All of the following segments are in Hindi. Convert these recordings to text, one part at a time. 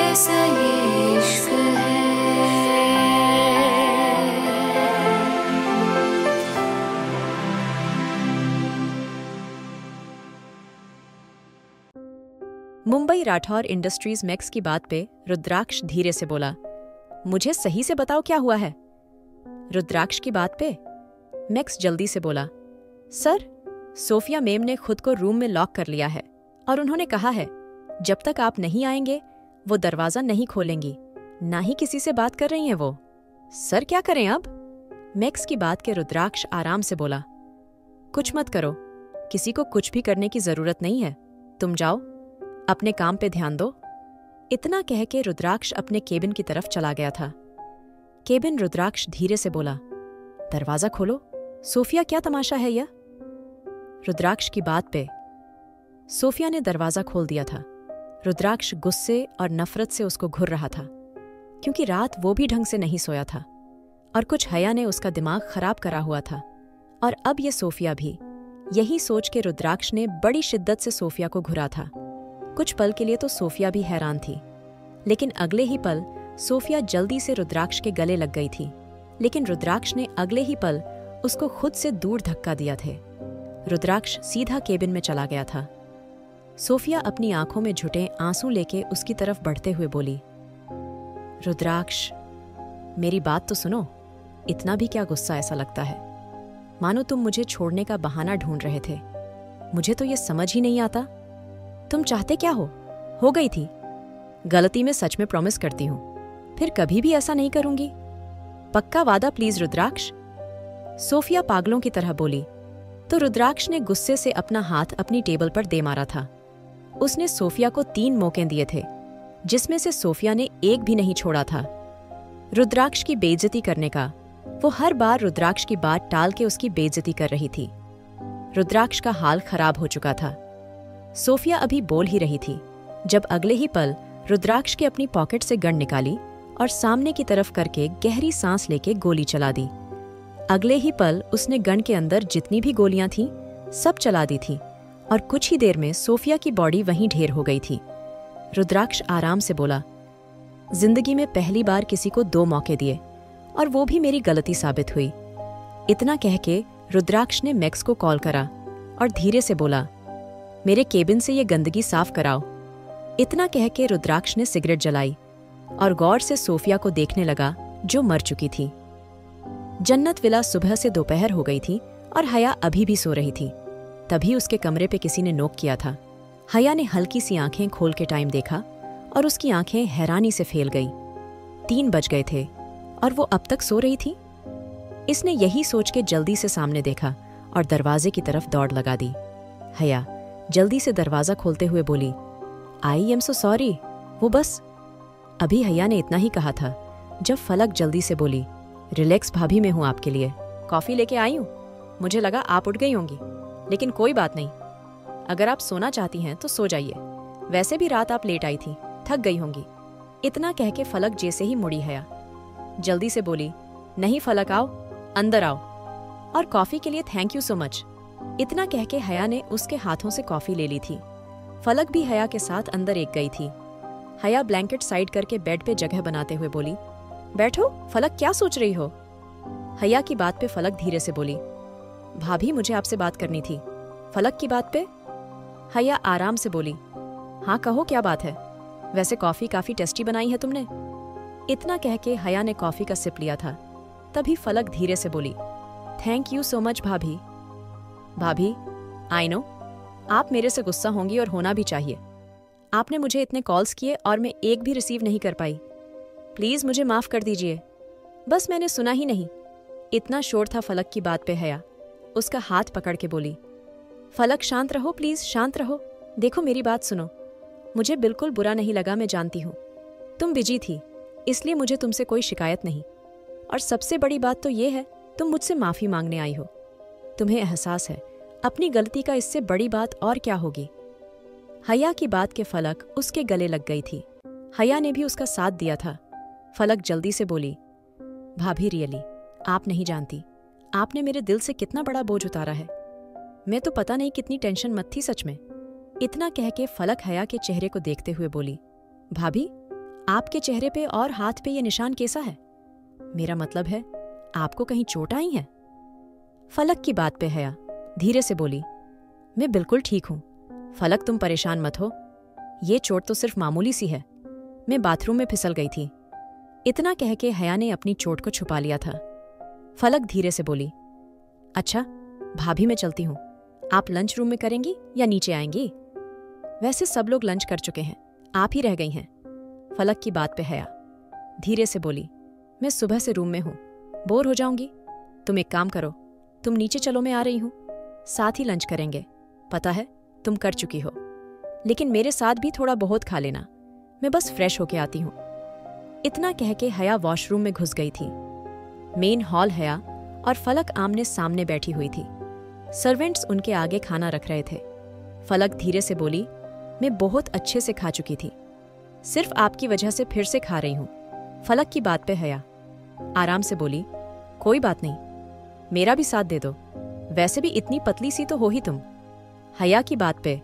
कैसा ये इश्क है। मुंबई राठौर इंडस्ट्रीज मैक्स की बात पे रुद्राक्ष धीरे से बोला, मुझे सही से बताओ क्या हुआ है। रुद्राक्ष की बात पे मैक्स जल्दी से बोला, सर, सोफिया मेम ने खुद को रूम में लॉक कर लिया है और उन्होंने कहा है जब तक आप नहीं आएंगे वो दरवाजा नहीं खोलेंगी, ना ही किसी से बात कर रही हैं वो। सर क्या करें अब? मैक्स की बात के रुद्राक्ष आराम से बोला, कुछ मत करो, किसी को कुछ भी करने की जरूरत नहीं है, तुम जाओ अपने काम पे ध्यान दो। इतना कह के रुद्राक्ष अपने केबिन की तरफ चला गया था। केबिन रुद्राक्ष धीरे से बोला, दरवाजा खोलो, सोफिया क्या तमाशा है यह? रुद्राक्ष की बात पे सोफिया ने दरवाजा खोल दिया था। रुद्राक्ष गुस्से और नफरत से उसको घूर रहा था, क्योंकि रात वो भी ढंग से नहीं सोया था और कुछ हया ने उसका दिमाग खराब करा हुआ था, और अब ये सोफिया भी। यही सोच के रुद्राक्ष ने बड़ी शिद्दत से सोफिया को घुरा था। कुछ पल के लिए तो सोफिया भी हैरान थी, लेकिन अगले ही पल सोफिया जल्दी से रुद्राक्ष के गले लग गई थी। लेकिन रुद्राक्ष ने अगले ही पल उसको खुद से दूर धक्का दिया थे। रुद्राक्ष सीधा केबिन में चला गया था। सोफिया अपनी आंखों में झुटे आंसू लेके उसकी तरफ बढ़ते हुए बोली, रुद्राक्ष, मेरी बात तो सुनो, इतना भी क्या गुस्सा ऐसा लगता है, मानो तुम मुझे छोड़ने का बहाना ढूंढ रहे थे। मुझे तो ये समझ ही नहीं आता, तुम चाहते क्या हो गई थी। गलती में सच में प्रॉमिस करती हूं, फिर कभी भी ऐसा नहीं करूंगी, पक्का वादा प्लीज रुद्राक्ष। सोफिया पागलों की तरह बोली तो रुद्राक्ष ने गुस्से से अपना हाथ अपनी टेबल पर दे मारा था। उसने सोफिया को 3 मौके दिए थे, जिसमें से सोफिया ने एक भी नहीं छोड़ा था रुद्राक्ष की बेइज्जती करने का। वो हर बार रुद्राक्ष की बात टाल के उसकी बेइज्जती कर रही थी। रुद्राक्ष का हाल खराब हो चुका था। सोफिया अभी बोल ही रही थी जब अगले ही पल रुद्राक्ष के अपनी पॉकेट से गन निकाली और सामने की तरफ करके गहरी सांस लेके गोली चला दी। अगले ही पल उसने गन के अंदर जितनी भी गोलियां थीं सब चला दी थी, और कुछ ही देर में सोफिया की बॉडी वहीं ढेर हो गई थी। रुद्राक्ष आराम से बोला, जिंदगी में पहली बार किसी को 2 मौके दिए, और वो भी मेरी गलती साबित हुई। इतना कह के रुद्राक्ष ने मैक्स को कॉल करा और धीरे से बोला, मेरे केबिन से ये गंदगी साफ कराओ। इतना कह के रुद्राक्ष ने सिगरेट जलाई और गौर से सोफिया को देखने लगा जो मर चुकी थी। जन्नत विला सुबह से दोपहर हो गई थी और हया अभी भी सो रही थी। तभी उसके कमरे पे किसी ने नोक किया था। हया ने हल्की सी आंखें खोल के टाइम देखा और उसकी आंखें हैरानी से फैल गई। 3 बज गए थे और वो अब तक सो रही थी। इसने यही सोच के जल्दी से सामने देखा और दरवाजे की तरफ दौड़ लगा दी। हया जल्दी से दरवाजा खोलते हुए बोली, आई एम सो सॉरी। वो बस अभी हया ने इतना ही कहा था जब फलक जल्दी से बोली, रिलैक्स भाभी, मैं हूं आपके लिए, कॉफी लेके आई हूं। मुझे लगा आप उठ गई होंगी, लेकिन कोई बात नहीं, अगर आप सोना चाहती हैं तो सो जाइए, वैसे भी रात आप लेट आई थी, थक गई होंगी। इतना कह के फलक जैसे ही मुड़ी हया जल्दी से बोली, नहीं फलक, आओ अंदर आओ, और कॉफी के लिए थैंक यू सो मच। इतना कह के हया ने उसके हाथों से कॉफी ले ली थी। फलक भी हया के साथ अंदर एक गई थी। हया ब्लैंकेट साइड करके बेड पे जगह बनाते हुए बोली, बैठो फलक, क्या सोच रही हो? हया की बात पे फलक धीरे से बोली, भाभी मुझे आपसे बात करनी थी। फलक की बात पे हया आराम से बोली, हाँ कहो क्या बात है, वैसे कॉफी काफी टेस्टी बनाई है तुमने। इतना कह के हया ने कॉफी का सिप लिया था। तभी फलक धीरे से बोली, थैंक यू सो मच भाभी। भाभी, आई नो आप मेरे से गुस्सा होंगी और होना भी चाहिए। आपने मुझे इतने कॉल्स किए और मैं एक भी रिसीव नहीं कर पाई। प्लीज मुझे माफ कर दीजिए, बस मैंने सुना ही नहीं। इतना शोर था फलक की बात पे हया उसका हाथ पकड़ के बोली, फलक शांत रहो प्लीज, शांत रहो। देखो मेरी बात सुनो, मुझे बिल्कुल बुरा नहीं लगा, मैं जानती हूँ तुम बिजी थी, इसलिए मुझे तुमसे कोई शिकायत नहीं। और सबसे बड़ी बात तो ये है तुम मुझसे माफी मांगने आई हो। तुम्हें एहसास है अपनी गलती का, इससे बड़ी बात और क्या होगी। हया की बात के फलक उसके गले लग गई थी। हया ने भी उसका साथ दिया था। फलक जल्दी से बोली, भाभी रियली आप नहीं जानती आपने मेरे दिल से कितना बड़ा बोझ उतारा है। मैं तो पता नहीं कितनी टेंशन मत थी सच में। इतना कह के फलक हया के चेहरे को देखते हुए बोली, भाभी आपके चेहरे पे और हाथ पे ये निशान कैसा है? मेरा मतलब है, आपको कहीं चोट आई है? फलक की बात पे हया धीरे से बोली, मैं बिल्कुल ठीक हूं। फलक, तुम परेशान मत हो, ये चोट तो सिर्फ मामूली सी है। मैं बाथरूम में फिसल गई थी। इतना कह के हया ने अपनी चोट को छुपा लिया था। फलक धीरे से बोली, अच्छा भाभी, मैं चलती हूँ। आप लंच रूम में करेंगी या नीचे आएंगी? वैसे सब लोग लंच कर चुके हैं, आप ही रह गई हैं। फलक की बात पे हया धीरे से बोली, मैं सुबह से रूम में हूँ, बोर हो जाऊंगी। तुम एक काम करो, तुम नीचे चलो, मैं आ रही हूँ, साथ ही लंच करेंगे। पता है तुम कर चुकी हो, लेकिन मेरे साथ भी थोड़ा बहुत खा लेना, मैं बस फ्रेश होके आती हूँ। इतना कह के हया वॉशरूम में घुस गई थी। मेन हॉल हया और फलक आमने सामने बैठी हुई थी। सर्वेंट्स उनके आगे खाना रख रहे थे। फलक धीरे से बोली, मैं बहुत अच्छे से खा चुकी थी, सिर्फ आपकी वजह से फिर से खा रही हूँ। फलक की बात पे हया आराम से बोली, कोई बात नहीं, मेरा भी साथ दे दो, वैसे भी इतनी पतली सी तो हो ही तुम। हया की बात पे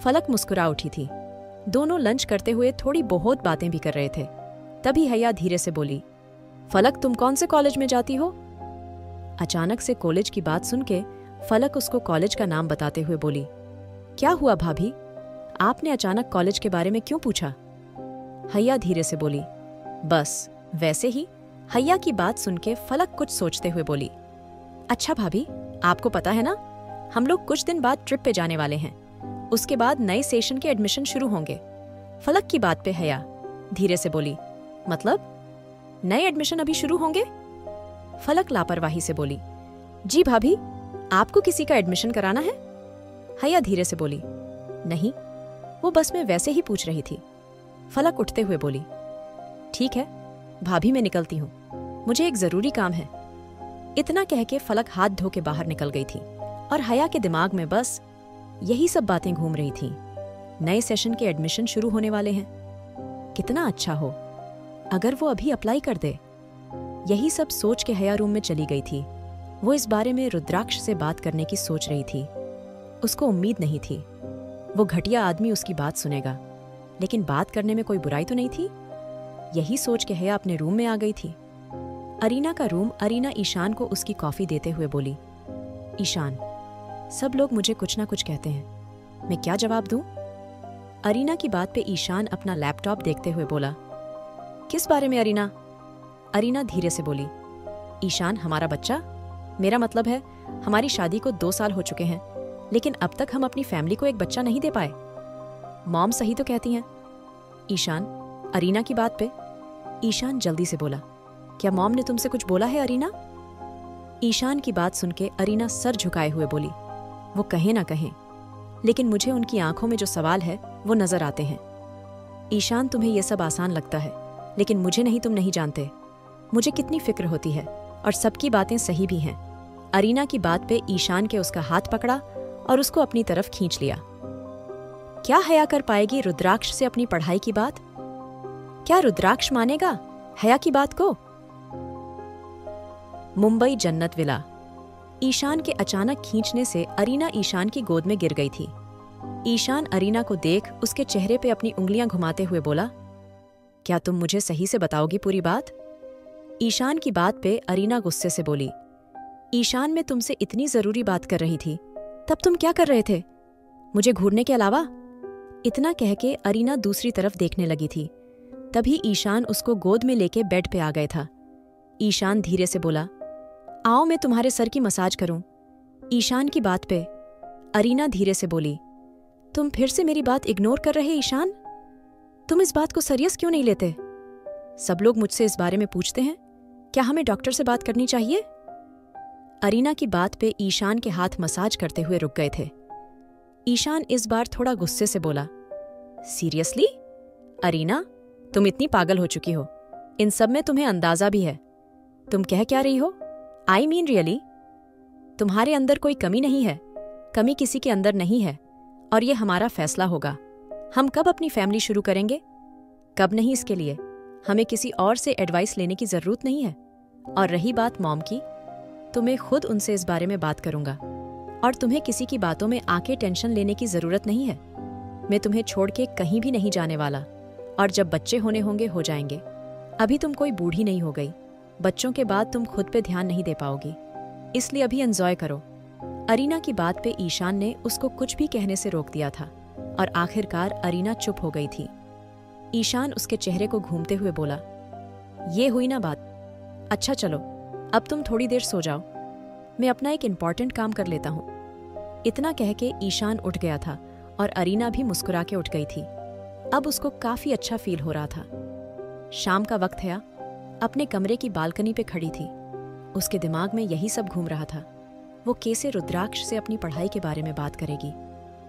फलक मुस्कुरा उठी थी। दोनों लंच करते हुए थोड़ी बहुत बातें भी कर रहे थे। तभी हया धीरे से बोली, फलक, तुम कौन से कॉलेज में जाती हो? अचानक से कॉलेज की बात सुन के फलक उसको कॉलेज का नाम बताते हुए बोली, क्या हुआ भाभी, आपने अचानक कॉलेज के बारे में क्यों पूछा? हया धीरे से बोली, बस वैसे ही। हया की बात सुन के फलक कुछ सोचते हुए बोली, अच्छा भाभी, आपको पता है ना, हम लोग कुछ दिन बाद ट्रिप पे जाने वाले हैं। उसके बाद नए सेशन के एडमिशन शुरू होंगे। फलक की बात पे हया धीरे से बोली, मतलब नए एडमिशन अभी शुरू होंगे? फलक लापरवाही से बोली, जी भाभी, आपको किसी का एडमिशन कराना है? हया धीरे से बोली, नहीं, वो बस मैं वैसे ही पूछ रही थी। फलक उठते हुए बोली, ठीक है भाभी, मैं निकलती हूँ, मुझे एक जरूरी काम है। इतना कह के फलक हाथ धो के बाहर निकल गई थी और हया के दिमाग में बस यही सब बातें घूम रही थीं। नए सेशन के एडमिशन शुरू होने वाले हैं, कितना अच्छा हो अगर वो अभी अप्लाई कर दे। यही सब सोच के हया रूम में चली गई थी। वो इस बारे में रुद्राक्ष से बात करने की सोच रही थी। उसको उम्मीद नहीं थी वो घटिया आदमी उसकी बात सुनेगा, लेकिन बात करने में कोई बुराई तो नहीं थी। यही सोच के हया अपने रूम में आ गई थी। अरीना का रूम। अरीना ईशान को उसकी कॉफी देते हुए बोली, ईशान, सब लोग मुझे कुछ ना कुछ कहते हैं, मैं क्या जवाब दूं? अरीना की बात पे ईशान अपना लैपटॉप देखते हुए बोला, किस बारे में अरीना? अरीना धीरे से बोली, ईशान, हमारा बच्चा, मेरा मतलब है हमारी शादी को 2 साल हो चुके हैं, लेकिन अब तक हम अपनी फैमिली को एक बच्चा नहीं दे पाए। मॉम सही तो कहती हैं। ईशान अरीना की बात पे ईशान जल्दी से बोला, क्या मॉम ने तुमसे कुछ बोला है अरीना? ईशान की बात सुन के अरीना सर झुकाए हुए बोली, वो कहें ना कहें, लेकिन मुझे उनकी आंखों में जो सवाल है वो नजर आते हैं। ईशान, तुम्हें ये सब आसान लगता है, लेकिन मुझे नहीं, तुम नहीं जानते मुझे कितनी फिक्र होती है, और सबकी बातें सही भी हैं। अरीना की बात पे ईशान के उसका हाथ पकड़ा और उसको अपनी तरफ खींच लिया। क्या हया कर पाएगी रुद्राक्ष से अपनी पढ़ाई की बात? क्या रुद्राक्ष मानेगा हया की बात को? मुंबई जन्नत विला। ईशान के अचानक खींचने से अरीना ईशान की गोद में गिर गई थी। ईशान अरीना को देख उसके चेहरे पे अपनी उंगलियां घुमाते हुए बोला, क्या तुम मुझे सही से बताओगी पूरी बात? ईशान की बात पे अरीना गुस्से से बोली, ईशान, मैं तुमसे इतनी जरूरी बात कर रही थी, तब तुम क्या कर रहे थे, मुझे घूरने के अलावा? इतना कह के अरीना दूसरी तरफ देखने लगी थी। तभी ईशान उसको गोद में लेके बेड पे आ गया था। ईशान धीरे से बोला, आओ मैं तुम्हारे सर की मसाज करूं। ईशान की बात पे अरीना धीरे से बोली, तुम फिर से मेरी बात इग्नोर कर रहे ईशान? तुम इस बात को सीरियस क्यों नहीं लेते? सब लोग मुझसे इस बारे में पूछते हैं, क्या हमें डॉक्टर से बात करनी चाहिए? अरीना की बात पे ईशान के हाथ मसाज करते हुए रुक गए थे। ईशान इस बार थोड़ा गुस्से से बोला, सीरियसली? अरीना, तुम इतनी पागल हो चुकी हो, इन सब में तुम्हें अंदाजा भी है। तुम कह क्या रही हो? I mean really? तुम्हारे अंदर कोई कमी नहीं है, कमी किसी के अंदर नहीं है, और ये हमारा फैसला होगा। हम कब अपनी फैमिली शुरू करेंगे, कब नहीं, इसके लिए हमें किसी और से एडवाइस लेने की जरूरत नहीं है। और रही बात मॉम की, तो मैं खुद उनसे इस बारे में बात करूंगा, और तुम्हें किसी की बातों में आके टेंशन लेने की जरूरत नहीं है। मैं तुम्हें छोड़ के कहीं भी नहीं जाने वाला, और जब बच्चे होने होंगे हो जाएंगे। अभी तुम कोई बूढ़ी नहीं हो गई। बच्चों के बाद तुम खुद पे ध्यान नहीं दे पाओगी, इसलिए अभी एंजॉय करो। अरीना की बात पे ईशान ने उसको कुछ भी कहने से रोक दिया था और आखिरकार अरीना चुप हो गई थी। ईशान उसके चेहरे को घूमते हुए बोला, ये हुई ना बात। अच्छा चलो, अब तुम थोड़ी देर सो जाओ, मैं अपना एक इम्पॉर्टेंट काम कर लेता हूँ। इतना कह के ईशान उठ गया था और अरीना भी मुस्कुरा के उठ गई थी। अब उसको काफी अच्छा फील हो रहा था। शाम का वक्त है, अपने कमरे की बालकनी पे खड़ी थी। उसके दिमाग में यही सब घूम रहा था। वो कैसे रुद्राक्ष से अपनी पढ़ाई के बारे में बात करेगी,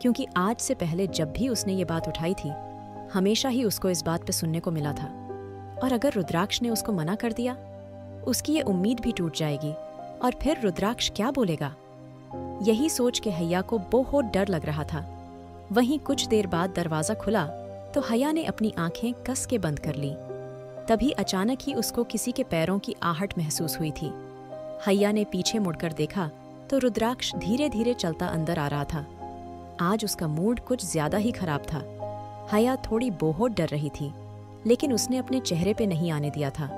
क्योंकि आज से पहले जब भी उसने ये बात उठाई थी, हमेशा ही उसको इस बात पे सुनने को मिला था। और अगर रुद्राक्ष ने उसको मना कर दिया, उसकी ये उम्मीद भी टूट जाएगी और फिर रुद्राक्ष क्या बोलेगा। यही सोच के हैया को बहुत डर लग रहा था। वहीं कुछ देर बाद दरवाजा खुला तो हैया ने अपनी आंखें कस के बंद कर ली। तभी अचानक ही उसको किसी के पैरों की आहट महसूस हुई थी। हैया ने पीछे मुड़कर देखा तो रुद्राक्ष धीरे धीरे चलता अंदर आ रहा था। आज उसका मूड कुछ ज्यादा ही खराब था। हैया थोड़ी बहुत डर रही थी, लेकिन उसने अपने चेहरे पे नहीं आने दिया था।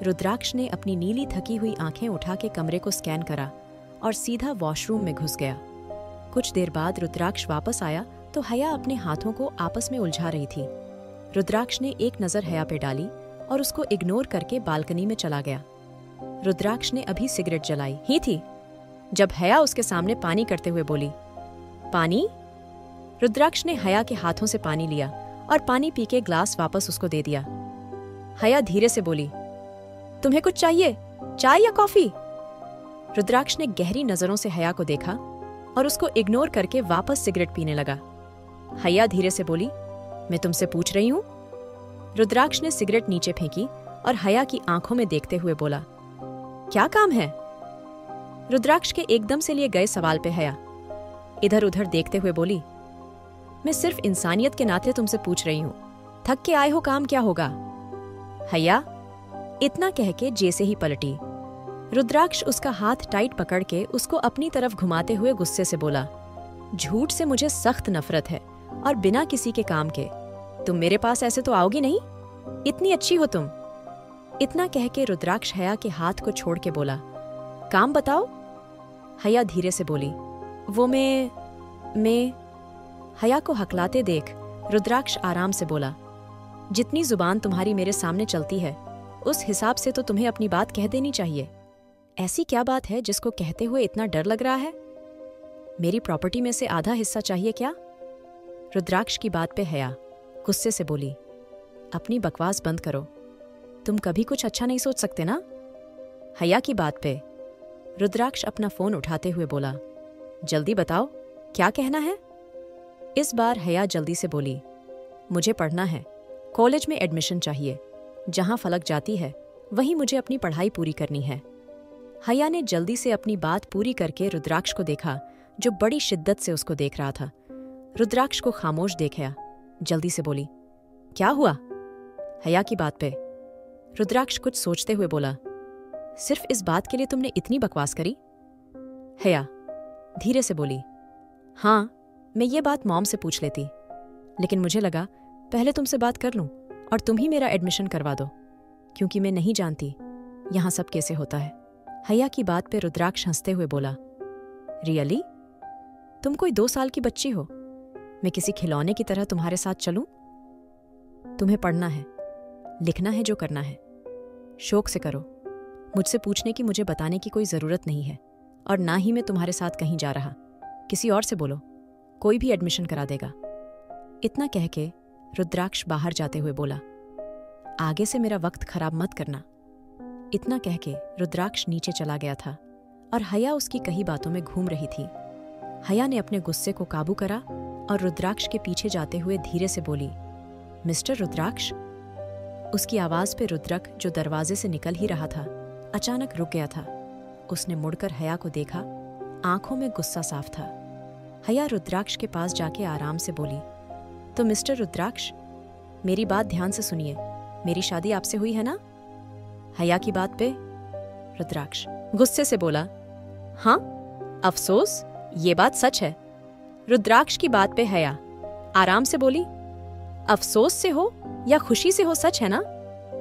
रुद्राक्ष ने अपनी नीली थकी हुई आंखें उठा के कमरे को स्कैन करा और सीधा वॉशरूम में घुस गया। कुछ देर बाद रुद्राक्ष वापस आया तो हैया अपने हाथों को आपस में उलझा रही थी। रुद्राक्ष ने एक नजर हैया पे डाली और उसको इग्नोर करके बालकनी में चला गया। रुद्राक्ष ने अभी सिगरेट जलाई ही थी जब हैया उसके सामने पानी करते हुए बोली, पानी? रुद्राक्ष ने हैया के हाथों से पानी लिया और पानी पी के ग्लास वापस उसको दे दिया। हैया धीरे से बोली, तुम्हें कुछ चाहिए, चाय या कॉफी? रुद्राक्ष ने गहरी नजरों से हैया को देखा और उसको इग्नोर करके वापस सिगरेट पीने लगा। हैया धीरे से बोली, मैं तुमसे पूछ रही हूं। रुद्राक्ष ने सिगरेट नीचे फेंकी और हैया की आंखों में देखते हुए बोला, क्या काम है? रुद्राक्ष के एकदम से लिए गए सवाल पे हैया इधर उधर देखते हुए बोली, मैं सिर्फ इंसानियत के नाते तुमसे पूछ रही हूं। थक के आए हो, काम क्या होगा? हैया इतना कह के जैसे ही पलटी, रुद्राक्ष उसका हाथ टाइट पकड़ के उसको अपनी तरफ घुमाते हुए गुस्से से बोला, झूठ से मुझे सख्त नफरत है और बिना किसी के काम के तुम मेरे पास ऐसे तो आओगी नहीं, इतनी अच्छी हो तुम। इतना कह के रुद्राक्ष हैया के हाथ को छोड़ के बोला, काम बताओ। हैया धीरे से बोली, वो मैं हैया को हकलाते देख रुद्राक्ष आराम से बोला, जितनी जुबान तुम्हारी मेरे सामने चलती है उस हिसाब से तो तुम्हें अपनी बात कह देनी चाहिए। ऐसी क्या बात है जिसको कहते हुए इतना डर लग रहा है? मेरी प्रॉपर्टी में से आधा हिस्सा चाहिए क्या? रुद्राक्ष की बात पे हैया गुस्से से बोली, अपनी बकवास बंद करो, तुम कभी कुछ अच्छा नहीं सोच सकते ना? हैया की बात पे रुद्राक्ष अपना फोन उठाते हुए बोला, जल्दी बताओ क्या कहना है? इस बार हैया जल्दी से बोली, मुझे पढ़ना है, कॉलेज में एडमिशन चाहिए, जहां फलक जाती है वहीं मुझे अपनी पढ़ाई पूरी करनी है। हैया ने जल्दी से अपनी बात पूरी करके रुद्राक्ष को देखा, जो बड़ी शिद्दत से उसको देख रहा था। रुद्राक्ष को खामोश देखा, जल्दी से बोली, क्या हुआ? हैया की बात पे रुद्राक्ष कुछ सोचते हुए बोला, सिर्फ इस बात के लिए तुमने इतनी बकवास करी? हैया धीरे से बोली, हाँ, मैं ये बात मॉम से पूछ लेती, लेकिन मुझे लगा पहले तुमसे बात कर लूं और तुम ही मेरा एडमिशन करवा दो, क्योंकि मैं नहीं जानती यहां सब कैसे होता है। हैया की बात पे रुद्राक्ष हंसते हुए बोला, रियली? तुम कोई 2 साल की बच्ची हो, मैं किसी खिलौने की तरह तुम्हारे साथ चलूं? तुम्हें पढ़ना है, लिखना है, जो करना है शौक से करो। मुझसे पूछने की मुझे बताने की कोई जरूरत नहीं है, और ना ही मैं तुम्हारे साथ कहीं जा रहा। किसी और से बोलो, कोई भी एडमिशन करा देगा। इतना कह के रुद्राक्ष बाहर जाते हुए बोला, आगे से मेरा वक्त खराब मत करना। इतना कह के रुद्राक्ष नीचे चला गया था और हैया उसकी कही बातों में घूम रही थी। हैया ने अपने गुस्से को काबू करा और रुद्राक्ष के पीछे जाते हुए धीरे से बोली, मिस्टर रुद्राक्ष। उसकी आवाज पे रुद्रक, जो दरवाजे से निकल ही रहा था, अचानक रुक गया था। उसने मुड़कर हैया को देखा, आंखों में गुस्सा साफ था। हैया रुद्राक्ष के पास जाके आराम से बोली, तो मिस्टर रुद्राक्ष, मेरी बात ध्यान से सुनिए, मेरी शादी आपसे हुई है ना? हैया की बात पे रुद्राक्ष गुस्से से बोला, हाँ, अफसोस, ये बात सच है। रुद्राक्ष की बात पे हैया आराम से बोली, अफसोस से हो या खुशी से हो सच है ना,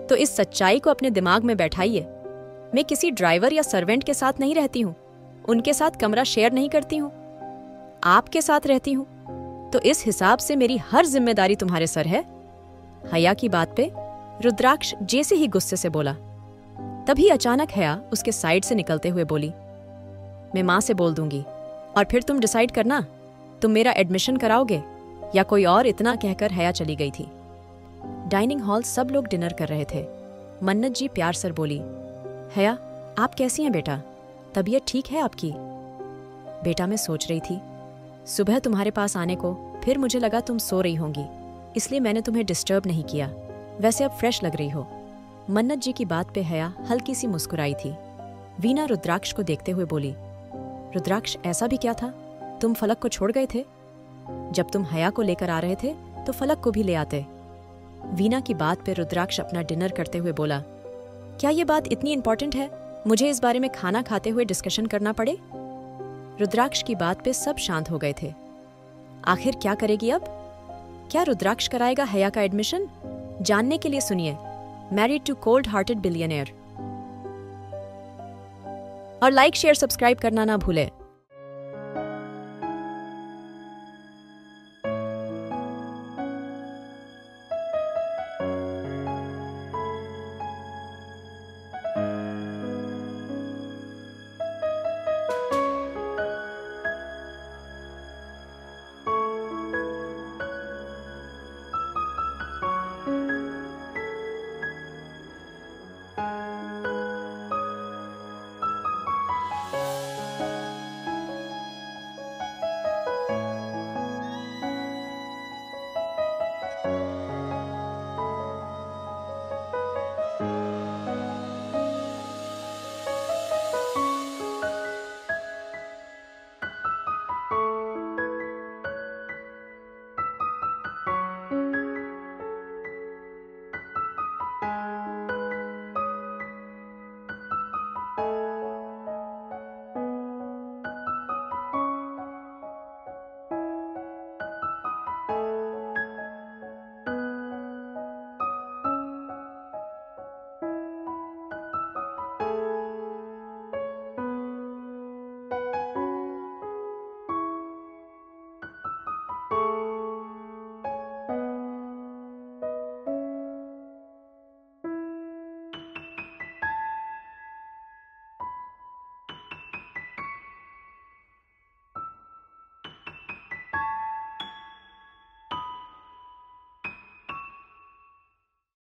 तो इस सच्चाई को अपने दिमाग में बैठाइए। मैं किसी ड्राइवर या सर्वेंट के साथ नहीं रहती हूँ, उनके साथ कमरा शेयर नहीं करती हूँ, आपके साथ रहती हूँ, तो इस हिसाब से मेरी हर जिम्मेदारी तुम्हारे सर है। हया की बात पे रुद्राक्ष जैसे ही गुस्से से बोला, तभी अचानक हया उसके साइड से निकलते हुए बोली, मैं माँ से बोल दूंगी और फिर तुम डिसाइड करना, तुम मेरा एडमिशन कराओगे या कोई और। इतना कहकर हया चली गई थी। डाइनिंग हॉल सब लोग डिनर कर रहे थे। मन्नत जी प्यार से बोली, हया आप कैसी हैं बेटा, तबीयत ठीक है आपकी? बेटा मैं सोच रही थी सुबह तुम्हारे पास आने को, फिर मुझे लगा तुम सो रही होंगी, इसलिए मैंने तुम्हें डिस्टर्ब नहीं किया। वैसे अब फ्रेश लग रही हो। मन्नत जी की बात पे हया हल्की सी मुस्कुराई थी। वीना रुद्राक्ष को देखते हुए बोली, रुद्राक्ष ऐसा भी क्या था, तुम फलक को छोड़ गए थे? जब तुम हया को लेकर आ रहे थे तो फलक को भी ले आते। वीना की बात पे रुद्राक्ष अपना डिनर करते हुए बोला, क्या ये बात इतनी इंपॉर्टेंट है, मुझे इस बारे में खाना खाते हुए डिस्कशन करना पड़े? रुद्राक्ष की बात पे सब शांत हो गए थे। आखिर क्या करेगी अब? क्या रुद्राक्ष कराएगा हया का एडमिशन? जानने के लिए सुनिए married to cold hearted billionaire. और लाइक शेयर सब्सक्राइब करना ना भूले।